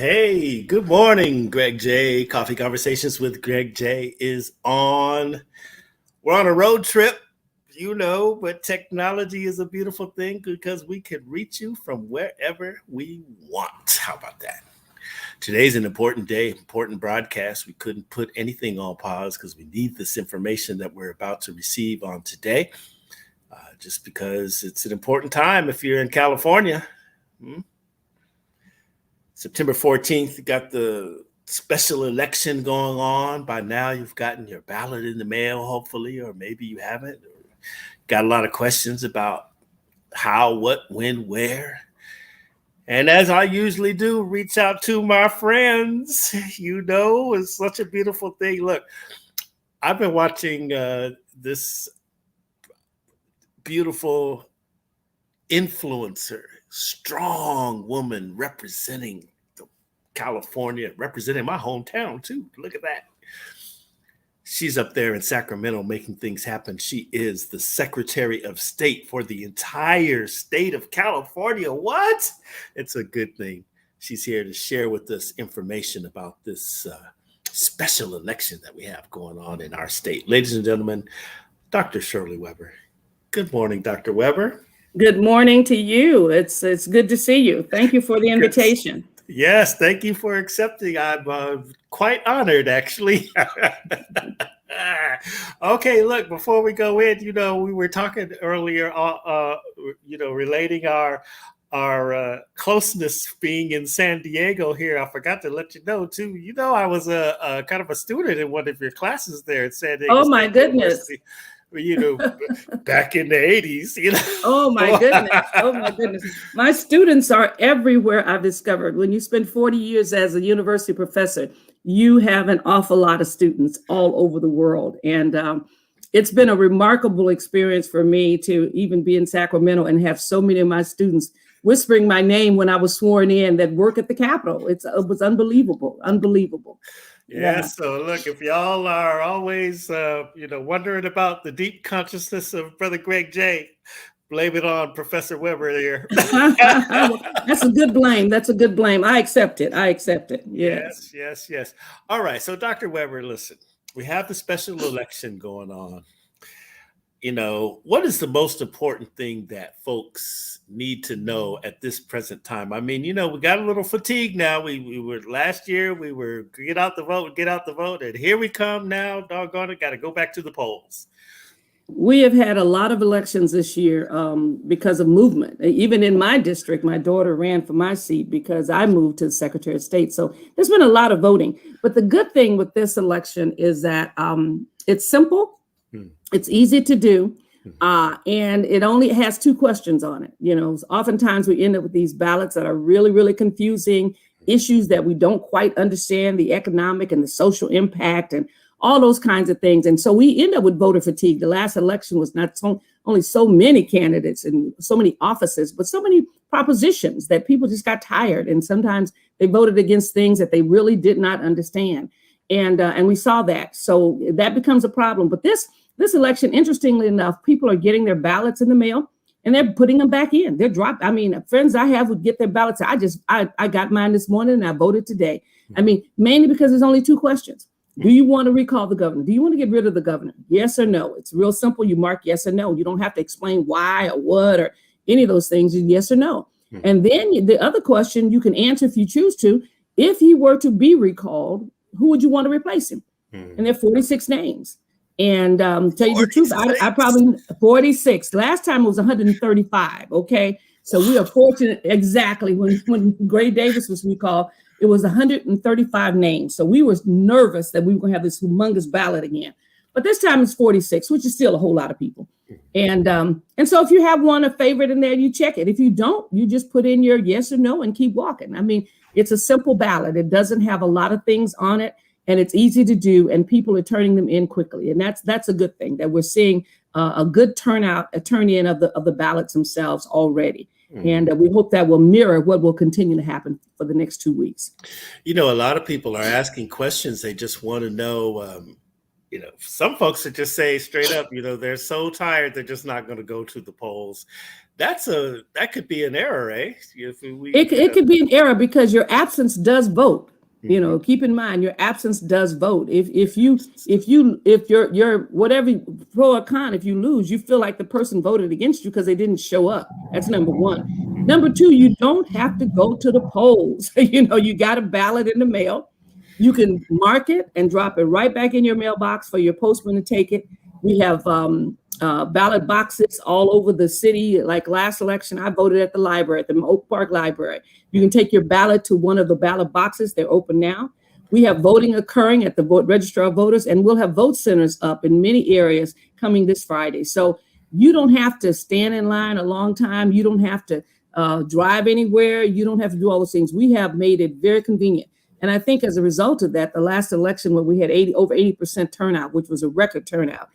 Hey, good morning, Greg J. Coffee Conversations with Greg J is on. We're on a road trip, but technology is a beautiful thing because we can reach you from wherever we want. How about that? Today's an important day, important broadcast. We couldn't put anything on pause because we need this information that we're about to receive on today, just because it's an important time if you're in California. September 14th, you got the special election going on. By now, you've gotten your ballot in the mail, hopefully, or maybe you haven't. Got a lot of questions about how, what, when, where. And as I usually do, reach out to my friends. It's such a beautiful thing. Look, I've been watching this beautiful influencer, strong woman representing California, representing my hometown too. Look at that. She's up there in Sacramento making things happen. She is the Secretary of State for the entire state of California. What? It's a good thing. She's here to share with us information about this special election that we have going on in our state. Ladies and gentlemen, Dr. Shirley Weber. Good morning, Dr. Weber. Good morning to you. It's good to see you. Thank you for the invitation. Yes, thank you for accepting. I'm quite honored, actually. Okay, look, before we go in, we were talking earlier, relating our closeness being in San Diego here. I forgot to let you know, too. I was a kind of a student in one of your classes there at San Diego. Oh, my goodness. Back in the 80s, Oh my goodness. My students are everywhere, I've discovered. When you spend 40 years as a university professor, you have an awful lot of students all over the world. And it's been a remarkable experience for me to even be in Sacramento and have so many of my students whispering my name when I was sworn in that work at the Capitol. It was unbelievable. Yeah. So look, if y'all are always, wondering about the deep consciousness of Brother Greg J, blame it on Professor Weber there. That's a good blame. I accept it. Yes. All right. So Dr. Weber, listen, we have the special election going on. What is the most important thing that folks need to know at this present time? I mean, we got a little fatigue now. We were last year, we were get out the vote. And here we come now, doggone it, got to go back to the polls. We have had a lot of elections this year because of movement. Even in my district, my daughter ran for my seat because I moved to the Secretary of State. So there's been a lot of voting. But the good thing with this election is that it's simple. It's easy to do, and it only has two questions on it. Oftentimes we end up with these ballots that are really, really confusing, issues that we don't quite understand, the economic and the social impact and all those kinds of things. And so we end up with voter fatigue. The last election was not only so many candidates and so many offices, but so many propositions that people just got tired. And sometimes they voted against things that they really did not understand. And we saw that. So that becomes a problem. But this election, interestingly enough, people are getting their ballots in the mail and they're putting them back in. They're dropped. I mean, friends I have would get their ballots. I got mine this morning and I voted today. I mean, mainly because there's only two questions. Do you want to recall the governor? Do you want to get rid of the governor? Yes or no? It's real simple. You mark yes or no. You don't have to explain why or what or any of those things. Yes or no. And then the other question you can answer if you choose to, if he were to be recalled, who would you want to replace him? And there are 46 names. And tell you the truth, I probably 46. Last time it was 135. Okay. So we are fortunate. Exactly. When Gray Davis was recalled, it was 135 names. So we were nervous that we were going to have this humongous ballot again. but this time it's 46, which is still a whole lot of people. And so if you have a favorite in there, you check it. If you don't, you just put in your yes or no and keep walking. I mean, it's a simple ballot. It doesn't have a lot of things on it, and it's easy to do, and people are turning them in quickly. And that's a good thing, that we're seeing a good turnout, a turn in of the ballots themselves already. And we hope that will mirror what will continue to happen for the next 2 weeks. A lot of people are asking questions. They just want to know, some folks that just say straight up, they're so tired, they're just not going to go to the polls. That could be an error, eh? It could be an error, because your absence does vote. Keep in mind, your absence does vote. If you're whatever pro or con, if you lose, you feel like the person voted against you because they didn't show up. That's number one. Number two, you don't have to go to the polls. You got a ballot in the mail. You can mark it and drop it right back in your mailbox for your postman to take it. We have ballot boxes all over the city. Like last election, I voted at the library, at the Oak Park Library. You can take your ballot to one of the ballot boxes. They're open now. We have voting occurring at the Register of Voters, and we'll have vote centers up in many areas coming this Friday. So you don't have to stand in line a long time. You don't have to drive anywhere. You don't have to do all those things. We have made it very convenient. And I think as a result of that, the last election where we had over 80% turnout, which was a record turnout,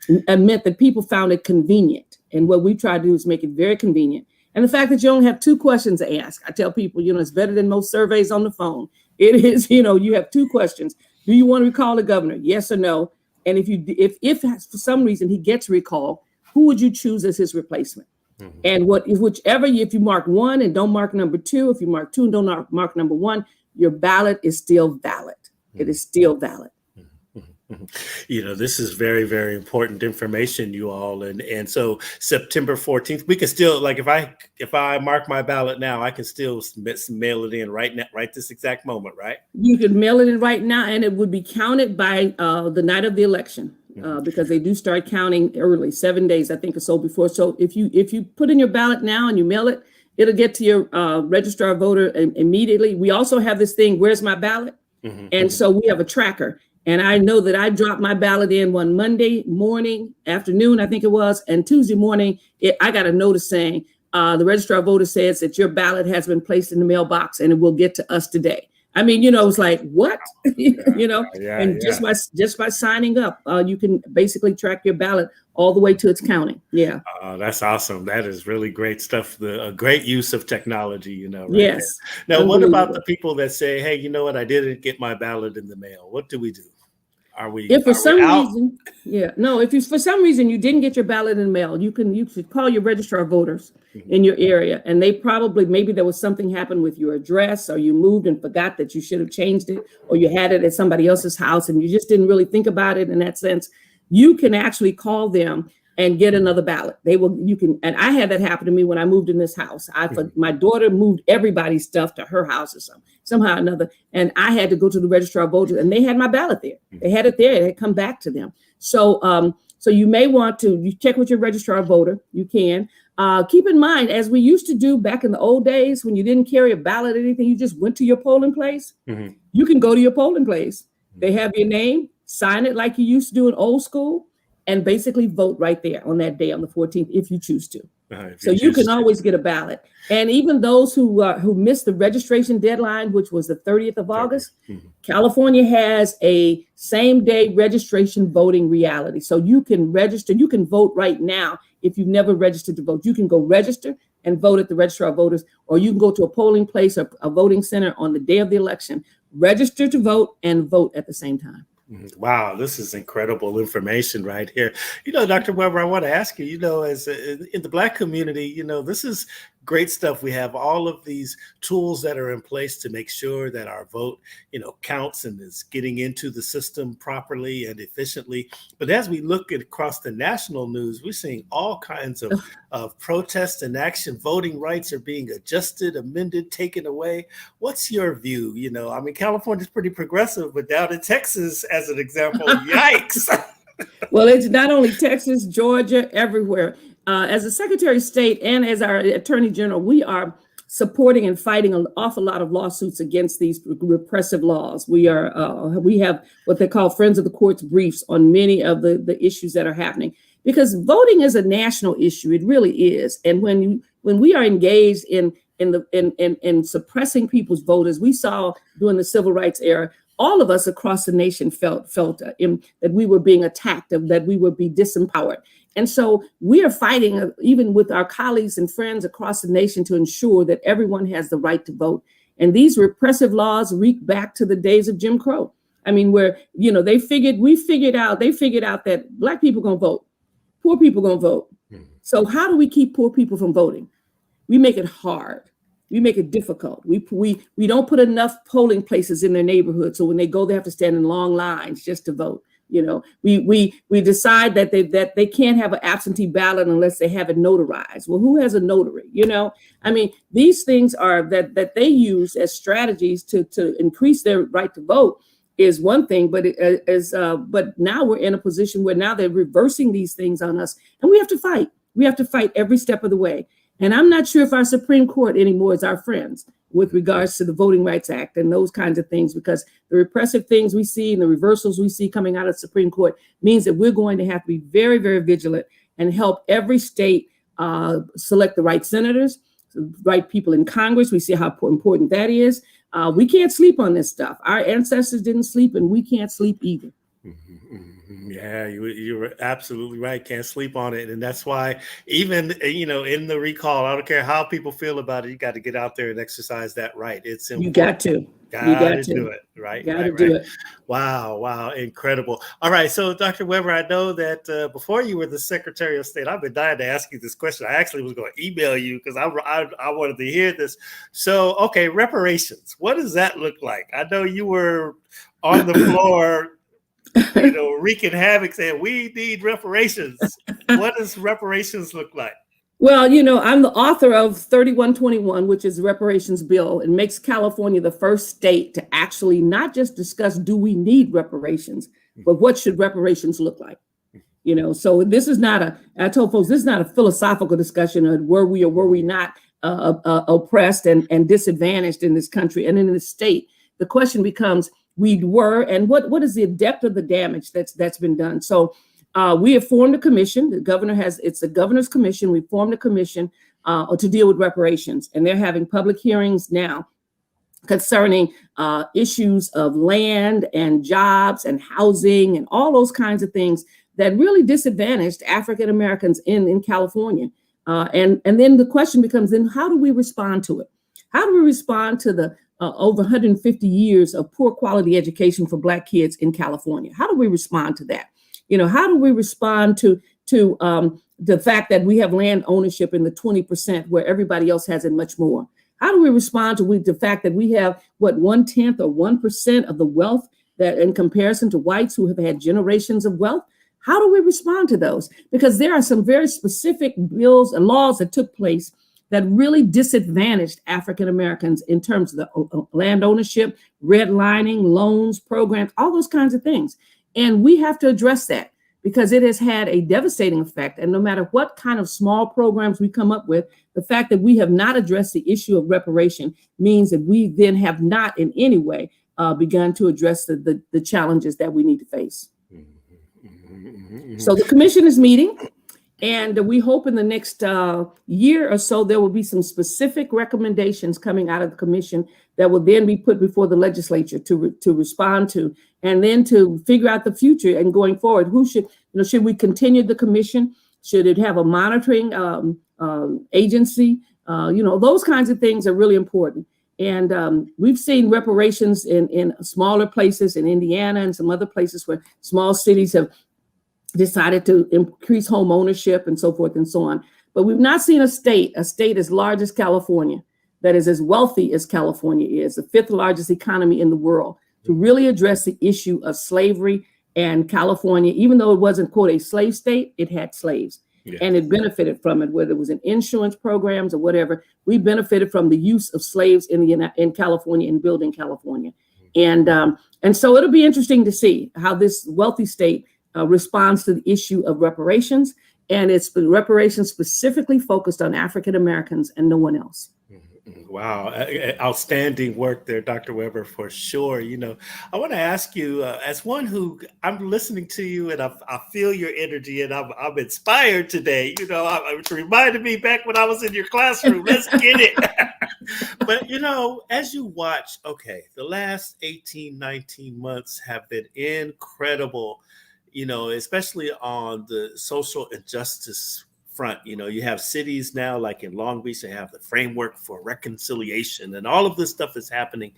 it meant that people found it convenient. And what we try to do is make it very convenient. And the fact that you only have 2 questions to ask, I tell people, it's better than most surveys on the phone. It is, you have 2 questions. Do you want to recall the governor? Yes or no? And if for some reason he gets recalled, who would you choose as his replacement? And if you mark 1 and don't mark number 2, if you mark 2 and don't mark number 1, your ballot is still valid. It is still valid. This is very, very important information, you all. And so September 14th, we can still, like, if I mark my ballot now, I can still mail it in right now, right this exact moment, right? You can mail it in right now, and it would be counted by the night of the election, because they do start counting early, 7 days, I think, or so before. So if you put in your ballot now and you mail it, it'll get to your registrar of voter immediately. We also have this thing, where's my ballot? And so we have a tracker. And I know that I dropped my ballot in one Monday morning, afternoon, I think it was, and Tuesday morning, I got a notice saying, the registrar of voters says that your ballot has been placed in the mailbox and it will get to us today. I mean, it's like, what? Just by signing up, you can basically track your ballot all the way to its counting. Yeah. That's awesome. That is really great stuff. A great use of technology, right? Yes. There. Now, what about the people that say, hey, you know what? I didn't get my ballot in the mail. What do we do? If for some reason you didn't get your ballot in the mail, you should call your registrar of voters in your area, and they maybe there was something happened with your address, or you moved and forgot that you should have changed it, or you had it at somebody else's house and you just didn't really think about it in that sense. You can actually call them and get another ballot. And I had that happen to me when I moved in this house. My daughter moved everybody's stuff to her house or somehow or another. And I had to go to the registrar of voters, and they had my ballot there. They had it there. It had come back to them. So you may want to check with your registrar of voter. You can. Keep in mind, as we used to do back in the old days, when you didn't carry a ballot or anything, you just went to your polling place. You can go to your polling place. They have your name, sign it like you used to do in old school, and basically vote right there on that day, on the 14th, if you choose to. So you can always get a ballot. And even those who missed the registration deadline, which was the 30th of August, California has a same-day registration voting reality. So you can register, you can vote right now if you've never registered to vote. You can go register and vote at the registrar of voters, or you can go to a polling place or a voting center on the day of the election, register to vote, and vote at the same time. Wow, this is incredible information right here. Dr. Weber, I want to ask you, as in the Black community, this is great stuff. We have all of these tools that are in place to make sure that our vote, counts and is getting into the system properly and efficiently. But as we look across the national news, we're seeing all kinds of protests and action. Voting rights are being adjusted, amended, taken away. What's your view? California's pretty progressive, but down in Texas, as an example, yikes. Well, it's not only Texas, Georgia, everywhere. As a Secretary of State and as our Attorney General, we are supporting and fighting an awful lot of lawsuits against these repressive laws. We have what they call Friends of the Courts briefs on many of the issues that are happening, because voting is a national issue. It really is. And when we are engaged in suppressing people's vote, as we saw during the civil rights era, all of us across the nation felt that we were being attacked, that we would be disempowered. And so we are fighting, even with our colleagues and friends across the nation, to ensure that everyone has the right to vote. And these repressive laws reach back to the days of Jim Crow. I mean, where, they figured out that Black people gonna vote, poor people gonna vote. So how do we keep poor people from voting? We make it hard. We make it difficult. We don't put enough polling places in their neighborhood, so when they go, they have to stand in long lines just to vote. We decide that they can't have an absentee ballot unless they have it notarized. Well, who has a notary? I mean, these things are that they use as strategies to increase their right to vote is one thing, but but now we're in a position where now they're reversing these things on us, and we have to fight. We have to fight every step of the way. And I'm not sure if our Supreme Court anymore is our friends with regards to the Voting Rights Act and those kinds of things, because the repressive things we see and the reversals we see coming out of the Supreme Court means that we're going to have to be very, very vigilant and help every state select the right senators, the right people in Congress. We see how important that is. We can't sleep on this stuff. Our ancestors didn't sleep, and we can't sleep either. Yeah, you were absolutely right. Can't sleep on it. And that's why even, in the recall, I don't care how people feel about it, you got to get out there and exercise that right. It's important. You got to. You got to do it. Right. Got to do it. Wow. Incredible. All right. So, Dr. Weber, I know that before you were the Secretary of State, I've been dying to ask you this question. I actually was going to email you because I wanted to hear this. So, okay, reparations. What does that look like? I know you were on the floor wreaking havoc, saying we need reparations. What does reparations look like? Well, I'm the author of 3121, which is the reparations bill. It makes California the first state to actually not just discuss, do we need reparations, but what should reparations look like? So this is not I told folks, this is not a philosophical discussion of were we or were we not oppressed and disadvantaged in this country and in this state. The question becomes, we were, and what is the depth of the damage that's been done? So we have formed a commission. It's the governor's commission. We formed a commission to deal with reparations, and they're having public hearings now concerning issues of land and jobs and housing and all those kinds of things that really disadvantaged African Americans in California. And then the question becomes, then how do we respond to it? How do we respond to the over 150 years of poor quality education for Black kids in California? How do we respond to that? How do we respond to the fact that we have land ownership in the 20% where everybody else has it much more? How do we respond to the fact that we have 1/10 or 1% of the wealth that in comparison to whites who have had generations of wealth? How do we respond to those? Because there are some very specific bills and laws that took place that really disadvantaged African Americans in terms of the land ownership, redlining, loans, programs, all those kinds of things. And we have to address that because it has had a devastating effect. And no matter what kind of small programs we come up with, the fact that we have not addressed the issue of reparation means that we then have not in any way begun to address the challenges that we need to face. So the commission is meeting. And we hope in the next year or so, there will be some specific recommendations coming out of the commission that will then be put before the legislature to respond to, and then to figure out the future and going forward. Who should we continue the commission? Should it have a monitoring agency? Those kinds of things are really important. And we've seen reparations in smaller places in Indiana and some other places where small cities have decided to increase home ownership and so forth and so on. But we've not seen a state as large as California, that is as wealthy as California is, the 5th largest economy in the world, to really address the issue of slavery. And California, even though it wasn't, quote, a slave state, it had slaves. Yeah. And it benefited from it, whether it was in insurance programs or whatever. We benefited from the use of slaves in California and building California. And so it'll be interesting to see how this wealthy state responds to the issue of reparations, and it's reparations specifically focused on African Americans and no one else. Wow, outstanding work there, Dr. Weber, for sure. I want to ask you, as one who I'm listening to you, and I feel your energy, and I'm inspired today. It's reminded me back when I was in your classroom. Let's get it. But as you watch, okay, the last 18, 19 months have been incredible. Especially on the social injustice front. You have cities now, like in Long Beach, they have the framework for reconciliation, and all of this stuff is happening.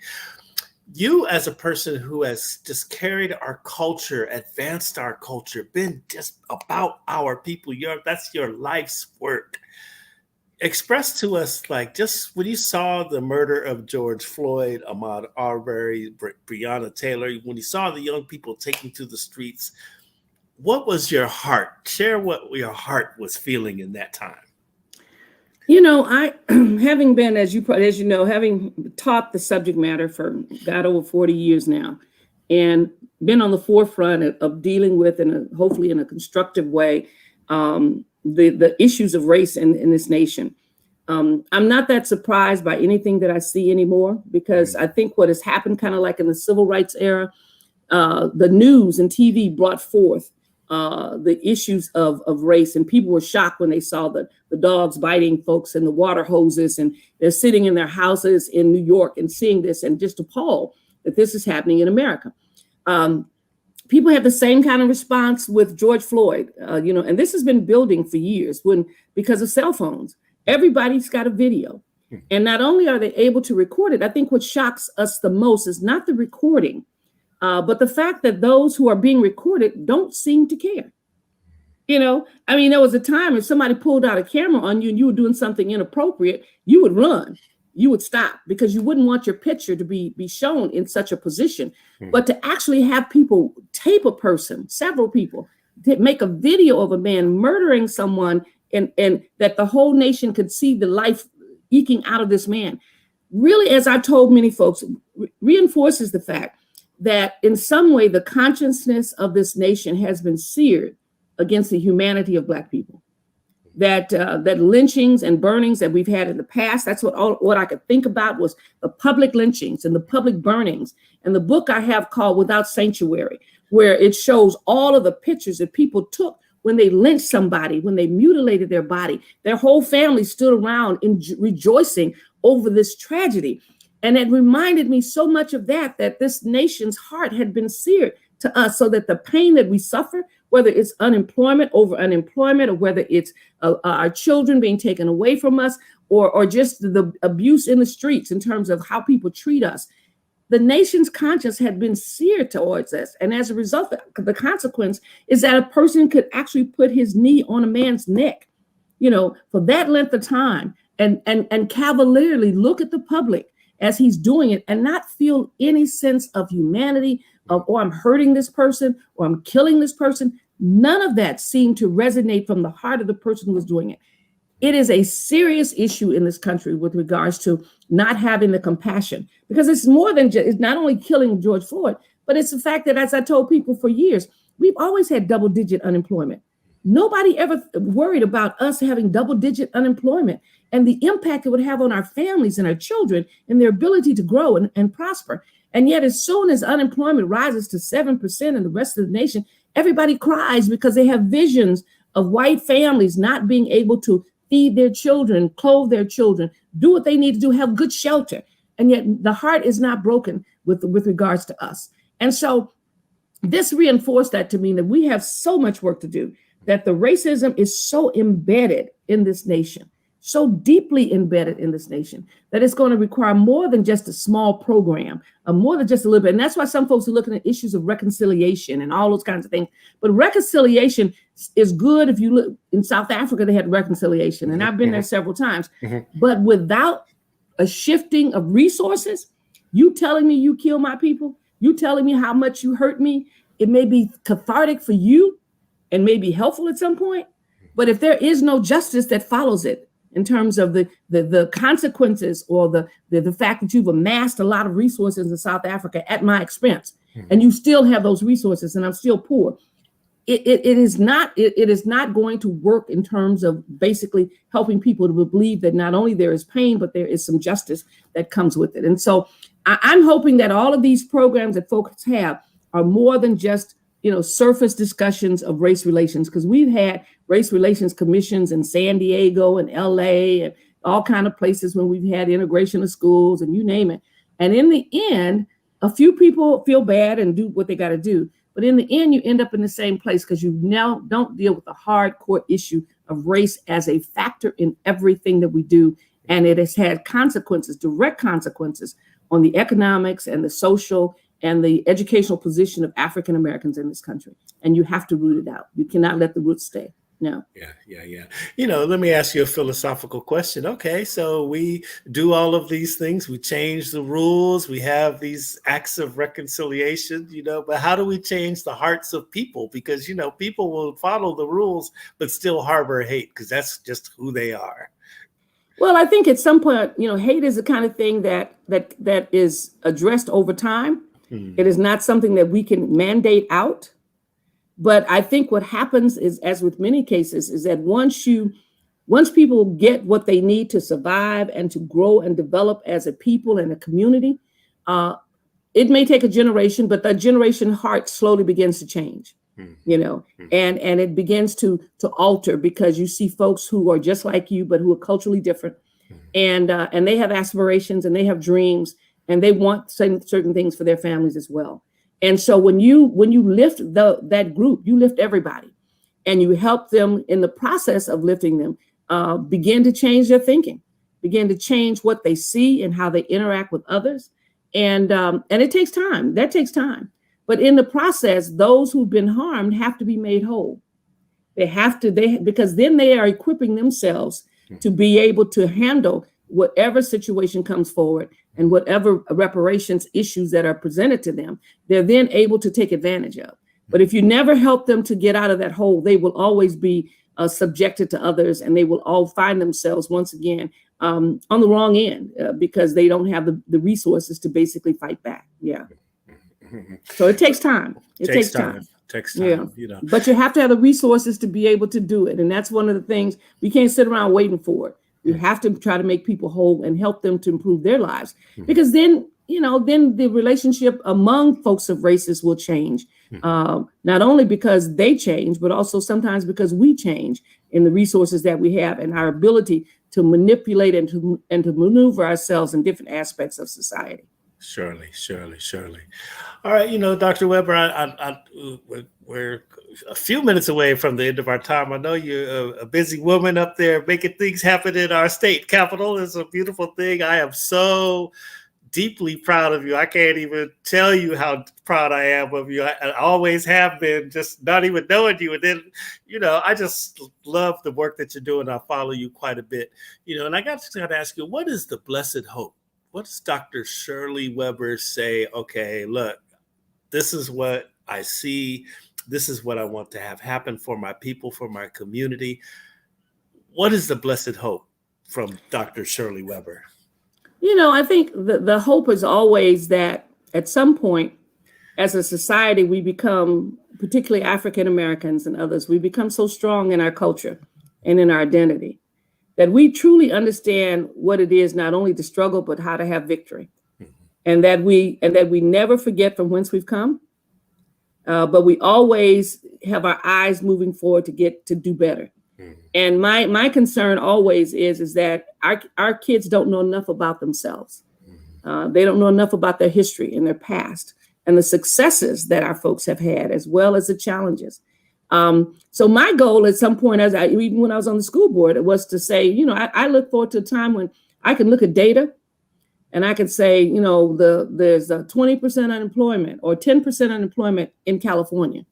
You, as a person who has just carried our culture, advanced our culture, been just about our people, that's your life's work. Express to us, like, just when you saw the murder of George Floyd, Ahmaud Arbery, Breonna Taylor, when you saw the young people taking to the streets, what was your heart? Share what your heart was feeling in that time. I, having been, as you know, having taught the subject matter for over 40 years now, and been on the forefront of dealing with, hopefully in a constructive way, the issues of race in this nation. I'm not that surprised by anything that I see anymore, because I think what has happened, kind of like in the civil rights era, the news and TV brought forth the issues of race, and people were shocked when they saw the dogs biting folks and the water hoses, and they're sitting in their houses in New York and seeing this and just appalled that this is happening in America. People have the same kind of response with George Floyd, and this has been building for years because of cell phones. Everybody's got a video. And not only are they able to record it, I think what shocks us the most is not the recording, but the fact that those who are being recorded don't seem to care. There was a time if somebody pulled out a camera on you and you were doing something inappropriate, you would run, you would stop, because you wouldn't want your picture to be shown in such a position. But to actually have people tape a person, several people, to make a video of a man murdering someone, and that the whole nation could see the life eking out of this man, really, as I told many folks, reinforces the fact that in some way the consciousness of this nation has been seared against the humanity of Black people. That lynchings and burnings that we've had in the past, that's what I could think about was the public lynchings and the public burnings. And the book I have called Without Sanctuary, where it shows all of the pictures that people took when they lynched somebody, when they mutilated their body. Their whole family stood around rejoicing over this tragedy. And it reminded me so much of that this nation's heart had been seared to us, so that the pain that we suffer, whether it's unemployment, over unemployment, or whether it's our children being taken away from us, or just the abuse in the streets in terms of how people treat us, the nation's conscience had been seared towards us. And as a result, the consequence is that a person could actually put his knee on a man's neck, for that length of time, and cavalierly look at the public as he's doing it and not feel any sense of humanity, of, oh, I'm hurting this person, or I'm killing this person. None of that seemed to resonate from the heart of the person who was doing it. It is a serious issue in this country with regards to not having the compassion, because it's more than it's not only killing George Floyd, but it's the fact that, as I told people for years, we've always had double-digit unemployment. Nobody ever worried about us having double-digit unemployment and the impact it would have on our families and our children and their ability to grow and prosper. And yet, as soon as unemployment rises to 7% in the rest of the nation, everybody cries because they have visions of white families not being able to feed their children, clothe their children, do what they need to do, have good shelter. And yet the heart is not broken with regards to us. And so this reinforced that to me, that we have so much work to do, that the racism is so embedded in this nation, so deeply embedded in this nation, that it's going to require more than just a small program, more than just a little bit. And that's why some folks are looking at issues of reconciliation and all those kinds of things. But reconciliation is good. If you look in South Africa, they had reconciliation, and I've been there several times. But without a shifting of resources, you telling me you kill my people, you telling me how much you hurt me, it may be cathartic for you and may be helpful at some point. But if there is no justice that follows it, in terms of the consequences, or the fact that you've amassed a lot of resources in South Africa at my expense, and you still have those resources, and I'm still poor, it is not going to work in terms of basically helping people to believe that not only there is pain, but there is some justice that comes with it. And so I'm hoping that all of these programs that folks have are more than just, surface discussions of race relations, because we've had race relations commissions in San Diego and LA and all kind of places when we've had integration of schools and you name it. And in the end, a few people feel bad and do what they got to do. But in the end, you end up in the same place because you now don't deal with the hardcore issue of race as a factor in everything that we do. And it has had consequences, direct consequences on the economics and the social and the educational position of African Americans in this country. And you have to root it out. You cannot let the roots stay. No. Yeah. Let me ask you a philosophical question. Okay, so we do all of these things. We change the rules. We have these acts of reconciliation, but how do we change the hearts of people? Because, people will follow the rules, but still harbor hate because that's just who they are. Well, I think at some point, hate is the kind of thing that is addressed over time. It is not something that we can mandate out. But I think what happens is, as with many cases, is that once people get what they need to survive and to grow and develop as a people and a community, it may take a generation, but that generation heart slowly begins to change, and it begins to alter because you see folks who are just like you, but who are culturally different, and they have aspirations and they have dreams and they want certain things for their families as well. And so when you lift that group, you lift everybody, and you help them in the process of lifting them begin to change their thinking, begin to change what they see and how they interact with others. And it takes time. That takes time. But in the process, those who've been harmed have to be made whole. Because then they are equipping themselves to be able to handle whatever situation comes forward and whatever reparations issues that are presented to them, they're then able to take advantage of. But if you never help them to get out of that hole, they will always be subjected to others, and they will all find themselves once again on the wrong end because they don't have the resources to basically fight back. Yeah. So it takes time. It takes time. Yeah. But you have to have the resources to be able to do it. And that's one of the things. We can't sit around waiting for it. You have to try to make people whole and help them to improve their lives, because then the relationship among folks of races will change, not only because they change, but also sometimes because we change in the resources that we have and our ability to manipulate and to maneuver ourselves in different aspects of society. Surely. All right, Dr. Weber, we're a few minutes away from the end of our time. I know you're a busy woman up there making things happen in our state capital. It's a beautiful thing. I am so deeply proud of you. I can't even tell you how proud I am of you. I always have been, just not even knowing you. And then, I just love the work that you're doing. I follow you quite a bit, and I got to ask you, what is the blessed hope? What does Dr. Shirley Weber say? Okay, look, this is what I see. This is what I want to have happen for my people, for my community. What is the blessed hope from Dr. Shirley Weber? I think the hope is always that at some point, as a society, we become, particularly African Americans and others, we become so strong in our culture and in our identity that we truly understand what it is, not only to struggle, but how to have victory. And that we never forget from whence we've come, but we always have our eyes moving forward to do better. And my concern always is that our kids don't know enough about themselves. They don't know enough about their history and their past and the successes that our folks have had, as well as the challenges. So my goal at some point, even when I was on the school board, it was to say, I look forward to a time when I can look at data and I can say, there's a 20% unemployment or 10% unemployment in California.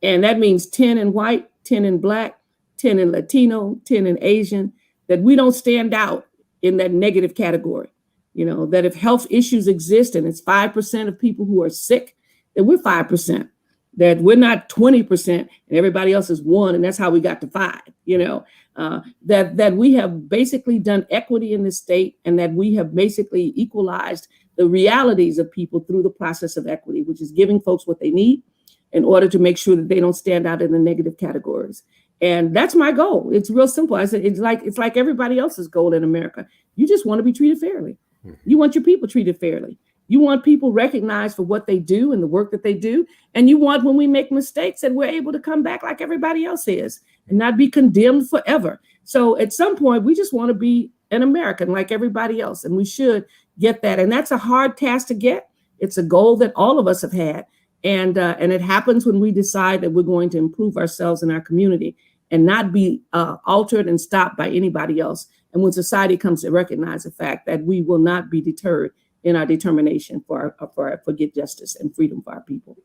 And that means 10 in white, 10 in black, 10 in Latino, 10 in Asian, that we don't stand out in that negative category. That if health issues exist and it's 5% of people who are sick, that we're 5%. That we're not 20% and everybody else is 1%, and that's how we got to 5%. That we have basically done equity in this state, and that we have basically equalized the realities of people through the process of equity, which is giving folks what they need in order to make sure that they don't stand out in the negative categories. And that's my goal. It's real simple. I said, it's like everybody else's goal in America. You just want to be treated fairly. You want your people treated fairly. You want people recognized for what they do and the work that they do. And you want, when we make mistakes, that we're able to come back like everybody else is and not be condemned forever. So at some point, we just want to be an American like everybody else. And we should get that. And that's a hard task to get. It's a goal that all of us have had. And it happens when we decide that we're going to improve ourselves in our community and not be altered and stopped by anybody else. And when society comes to recognize the fact that we will not be deterred in our determination for get justice and freedom for our people.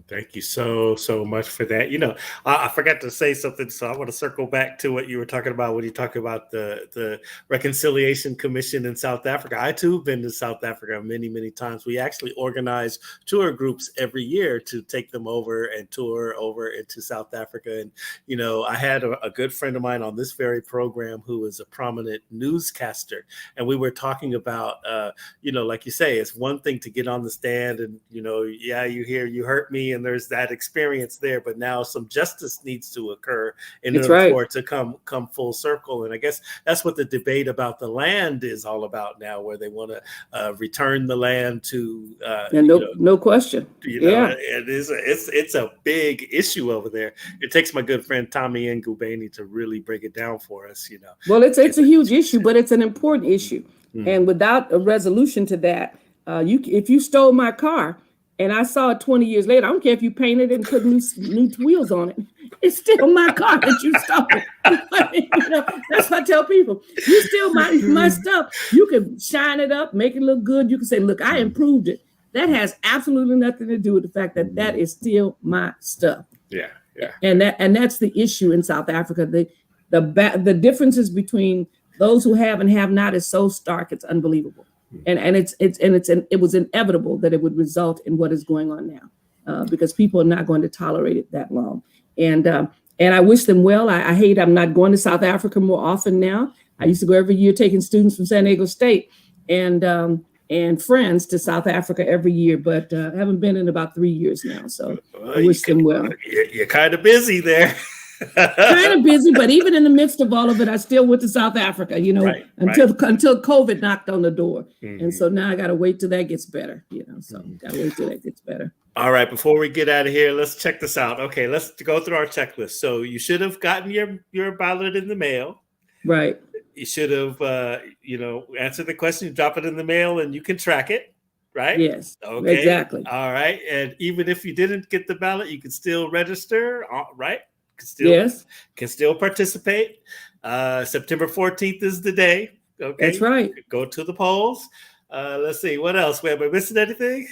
Thank you so much for that. I forgot to say something, so I want to circle back to what you were talking about when you talk about the Reconciliation Commission in South Africa. I too have been to South Africa many times. We actually organize tour groups every year to take them over and tour over into South Africa. And I had a good friend of mine on this very program who is a prominent newscaster, and we were talking about like you say, it's one thing to get on the stand and you hurt me and there's that experience there, but now some justice needs to occur in order for it to come full circle. And I guess that's what the debate about the land is all about now, where they want to return the land to no question. It's a big issue over there. It takes my good friend Tommy Ngubeni to really break it down for us. Well, it's a huge issue, but it's an important issue. And without a resolution to that, if you stole my car and I saw it 20 years later, I don't care if you painted it and put new wheels on it. It's still my car that you stole. That's what I tell people. You steal my stuff. You can shine it up, make it look good. You can say, look, I improved it. That has absolutely nothing to do with the fact that that is still my stuff. Yeah. And that's the issue in South Africa. The differences between those who have and have not is so stark, it's unbelievable. And it was inevitable that it would result in what is going on now, because people are not going to tolerate it that long. And I wish them well. I'm not going to South Africa more often now. I used to go every year, taking students from San Diego State and friends to South Africa every year, but I haven't been in about 3 years now. So I wish them well. You're kind of busy there. Kind of busy, but even in the midst of all of it, I still went to South Africa, until COVID knocked on the door. And so now I got to wait till that gets better, got to wait till that gets better. All right. Before we get out of here, let's check this out. Okay. Let's go through our checklist. So you should have gotten your ballot in the mail. Right. You should have, answered the question, drop it in the mail and you can track it. Right? Yes. Okay. Exactly. All right. And even if you didn't get the ballot, you can still register. Right. Can still participate. September 14th is the day. Okay, that's right. Go to the polls. Let's see what else. Am I missing anything?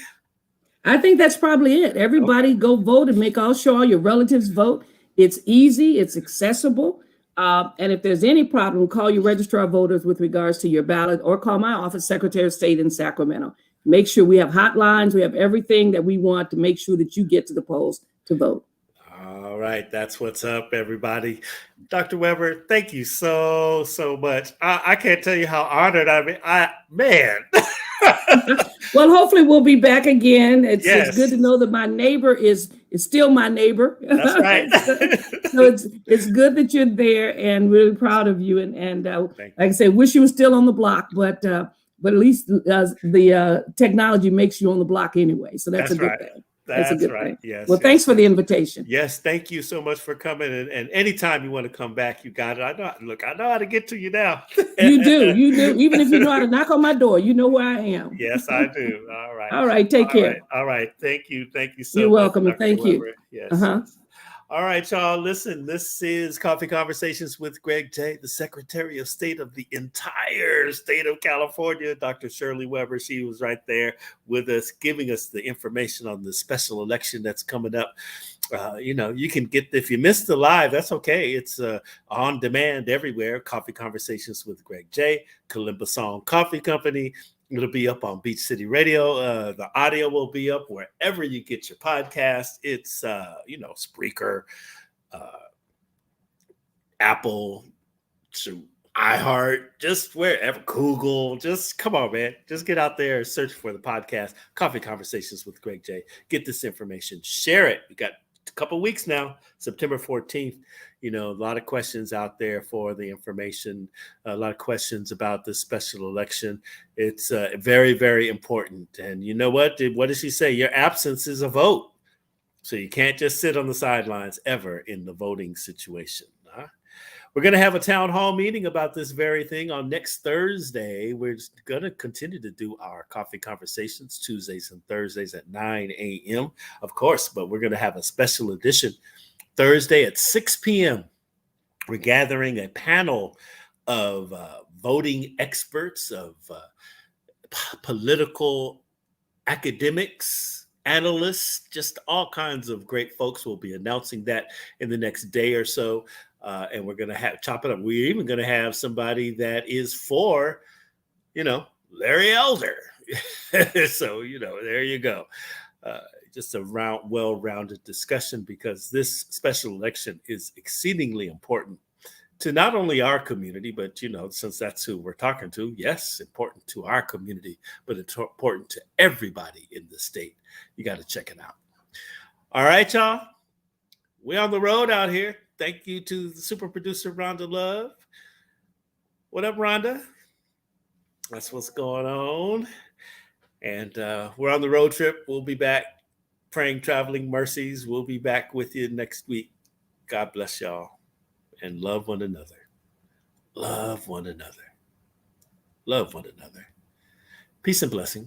I think that's probably it. Everybody go vote and sure all your relatives vote. It's easy. It's accessible. And if there's any problem, call your registrar of voters with regards to your ballot, or call my office, Secretary of State in Sacramento. Make sure we have hotlines. We have everything that we want to make sure that you get to the polls to vote. All right. That's what's up, everybody. Dr. Weber, thank you so much. I can't tell you how honored man. Well, hopefully we'll be back again. It's good to know that my neighbor is still my neighbor. That's right. so it's good that you're there, and really proud of you. And like I said, wish you were still on the block, but at least the technology makes you on the block anyway. So that's a good thing. That's a good thing. Yes. Well, thanks for the invitation. Yes, thank you so much for coming. And anytime you want to come back, you got it. I know how to get to you now. You do. Even if you know how to knock on my door, you know where I am. Yes, I do. All right. All right. Take care. All right. Thank you. Thank you so much. You're welcome. And thank you. Yes. All right, y'all. Listen, this is Coffee Conversations with Greg J., the Secretary of State of the entire state of California, Dr. Shirley Weber. She was right there with us, giving us the information on the special election that's coming up. You can get, if you missed the live, that's okay. It's on demand everywhere. Coffee Conversations with Greg J., Kalimba Song Coffee Company. It'll be up on Beach City Radio. The audio will be up wherever you get your podcast. It's, Spreaker, Apple, iHeart, just wherever, Google, just come on, man. Just get out there and search for the podcast, Coffee Conversations with Greg J. Get this information, share it. We got a couple weeks now, September 14th. You know, a lot of questions out there for the information, a lot of questions about this special election. It's very, very important. And you know what? What does she say? Your absence is a vote. So you can't just sit on the sidelines ever in the voting situation. Huh? We're going to have a town hall meeting about this very thing on next Thursday. We're going to continue to do our coffee conversations Tuesdays and Thursdays at 9 a.m., of course, but we're going to have a special edition Thursday at 6 p.m. We're gathering a panel of voting experts, of political academics, analysts, just all kinds of great folks. Will be announcing that in the next day or so. And we're going to chop it up. We're even going to have somebody that is for, Larry Elder. So, there you go. Just a well-rounded discussion, because this special election is exceedingly important to not only our community, but, since that's who we're talking to, yes, important to our community, but it's important to everybody in the state. You got to check it out. All right, y'all. We're on the road out here. Thank you to the super producer, Rhonda Love. What up, Rhonda? That's what's going on. And we're on the road trip. We'll be back. Praying traveling mercies. We'll be back with you next week. God bless y'all. And love one another. Love one another. Love one another. Peace and blessings.